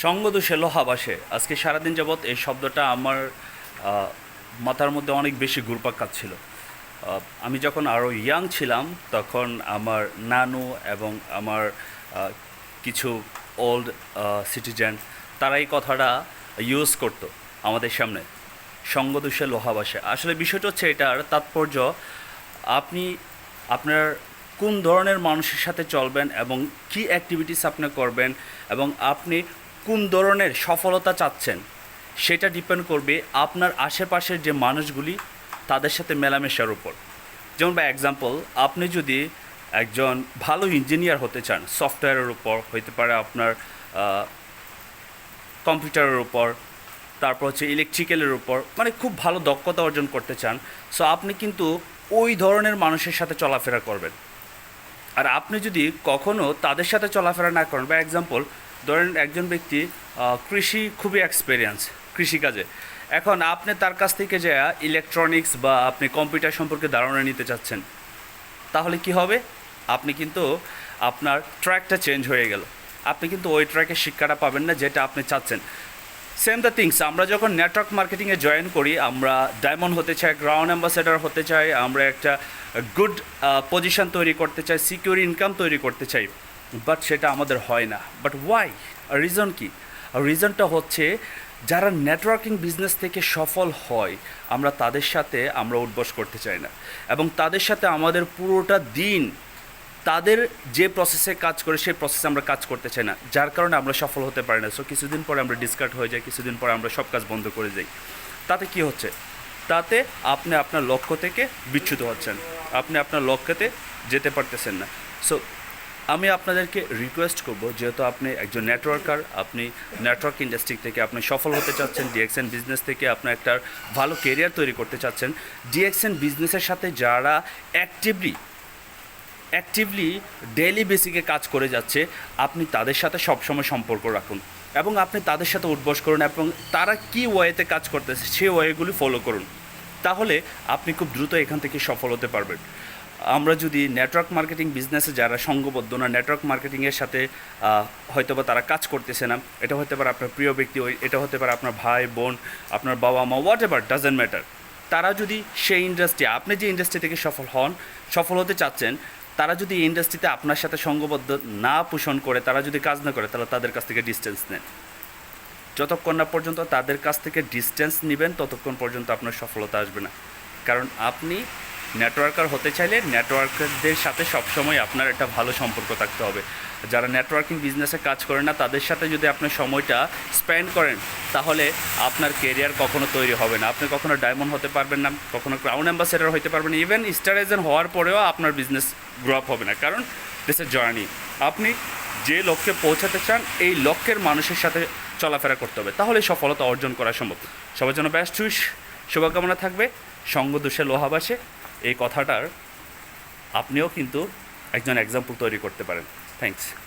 সঙ্গদোষে লোহাবাসে। আজকে সারাদিন যাবৎ এই শব্দটা আমার আহ, মাথার মধ্যে অনেক বেশি ঘুরপাক খাচ্ছিল। আমি যখন আরও ইয়াং ছিলাম তখন আমার নানু এবং আমার আহ, কিছু ওল্ড সিটিজেন তারা এই কথাটা ইউজ করতো আমাদের সামনে, সঙ্গদোষে লোহাবাসে। আসলে বিষয়টা হচ্ছে এটার তাৎপর্য, আপনি আপনার কোন ধরনের মানুষের সাথে চলবেন এবং কী অ্যাক্টিভিটিস আপনি করবেন এবং আপনি কোন ধরনের সফলতা চাচ্ছেন সেটা ডিপেন্ড করবে আপনার আশেপাশের যে মানুষগুলি তাদের সাথে মেলামেশার উপর। যেমন বা এক্সাম্পল, আপনি যদি একজন ভালো ইঞ্জিনিয়ার হতে চান, সফটওয়্যারের উপর হইতে পারে, আপনার কম্পিউটারের উপর, তারপর হচ্ছে ইলেকট্রিক্যালের উপর, মানে খুব ভালো দক্ষতা অর্জন করতে চান, সো আপনি কিন্তু ওই ধরনের মানুষের সাথে চলাফেরা করবেন। আর আপনি যদি কখনও তাদের সাথে চলাফেরা না করেন, বা এক্সাম্পল ধরেন একজন ব্যক্তি কৃষি খুবই এক্সপেরিয়েন্স কৃষিকাজে, এখন আপনি তার কাছ থেকে যে ইলেকট্রনিক্স বা আপনি কম্পিউটার সম্পর্কে ধারণা নিতে চাচ্ছেন, তাহলে কি হবে? আপনি কিন্তু আপনার ট্র্যাকটা চেঞ্জ হয়ে গেল, আপনি কিন্তু ওই ট্র্যাকের শিক্ষাটা পাবেন না যেটা আপনি চাচ্ছেন। সেম দ্য থিংস, আমরা যখন নেটওয়ার্ক মার্কেটিংয়ে জয়েন করি, আমরা ডায়মন্ড হতে চাই, গ্রাউন্ড অ্যাম্বাসেডার হতে চাই, আমরা একটা গুড পজিশন তৈরি করতে চাই, সিকিউর ইনকাম তৈরি করতে চাই, বাট সেটা আমাদের হয় না। But why? রিজন কি? রিজনটা হচ্ছে, যারা নেটওয়ার্কিং বিজনেস থেকে সফল হয় আমরা তাদের সাথে আমরা উঠবস করতে চাই না, এবং তাদের সাথে আমাদের পুরোটা দিন তাদের যে প্রসেসে কাজ করে সেই প্রসেসে আমরা কাজ করতে চাই না, যার কারণে আমরা সফল হতে পারি না। সো কিছুদিন পরে আমরা ডিসকার্ড হয়ে যাই, কিছুদিন পরে আমরা সব কাজ বন্ধ করে যাই। তাতে কি হচ্ছে? তাতে আপনি আপনার লক্ষ্য থেকে বিচ্যুত হচ্ছেন, আপনি আপনার লক্ষ্যতে যেতে পারতেছেন না। সো আমি আপনাদেরকে রিকোয়েস্ট করব, যেহেতু আপনি একজন নেটওয়ার্কার, আপনি নেটওয়ার্ক ইন্ডাস্ট্রি থেকে আপনি সফল হতে চাচ্ছেন, ডিএক্সএন বিজনেস থেকে আপনি একটা ভালো কেরিয়ার তৈরি করতে চাচ্ছেন, ডিএক্সএন বিজনেসের সাথে যারা অ্যাক্টিভলি ডেইলি বেসিকে কাজ করে যাচ্ছে, আপনি তাদের সাথে সবসময় সম্পর্ক রাখুন এবং আপনি তাদের সাথে উঠবস করুন এবং তারা কী ওয়েতে কাজ করতেছে সেই ওয়েগুলি ফলো করুন। তাহলে আপনি খুব দ্রুত এখান থেকে সফল হতে পারবেন। আমরা যদি নেটওয়ার্ক মার্কেটিং বিজনেসে যারা সঙ্গবদ্ধ না, নেটওয়ার্ক মার্কেটিংয়ের সাথে হয়তো বা তারা কাজ করতেছে না, এটা হতে পারে আপনার প্রিয় ব্যক্তি, এটা হতে পারে আপনার ভাই বোন, আপনার বাবা মা, হোয়াট এভার, ডাজেন্ট ম্যাটার। তারা যদি সেই ইন্ডাস্ট্রি, আপনি যে ইন্ডাস্ট্রি থেকে সফল হতে চাচ্ছেন, তারা যদি এই ইন্ডাস্ট্রিতে আপনার সাথে সঙ্গবদ্ধ না পোষণ করে, তারা যদি কাজ না করে, তাহলে তাদের কাছ থেকে ডিস্টেন্স নেন। যতক্ষণ না পর্যন্ত তাদের কাছ থেকে ডিস্টেন্স নেবেন ততক্ষণ পর্যন্ত আপনার সফলতা আসবে না। কারণ আপনি নেটওয়ার্কার হতে চাইলে নেটওয়ার্কারদের সাথে সবসময় আপনার একটা ভালো সম্পর্ক থাকতে হবে। যারা নেটওয়ার্কিং বিজনেসে কাজ করে না তাদের সাথে যদি আপনি সময়টা স্পেন্ড করেন, তাহলে আপনার কেরিয়ার কখনো তৈরি হবে না, আপনি কখনো ডায়মন্ড হতে পারবেন না, কখনো ক্রাউন অ্যাম্বাসেডার হতে পারবেন না, ইভেন স্টার এজেন্ট হওয়ার পরেও আপনার বিজনেস গ্রো আপ হবে না। কারণ দিস এ জার্নি, আপনি যে লক্ষ্যে পৌঁছাতে চান এই লক্ষ্যের মানুষের সাথে চলাফেরা করতে হবে, তাহলে সফলতা অর্জন করা সম্ভব। সবার জন্য বেস্ট উইশ, শুভকামনা থাকবে। সঙ্গদোষে লোহাবাসে, এই কথাটার আপনিও কিন্তু একজন এক্সাম্পল তৈরি করতে পারেন। থ্যাংকস।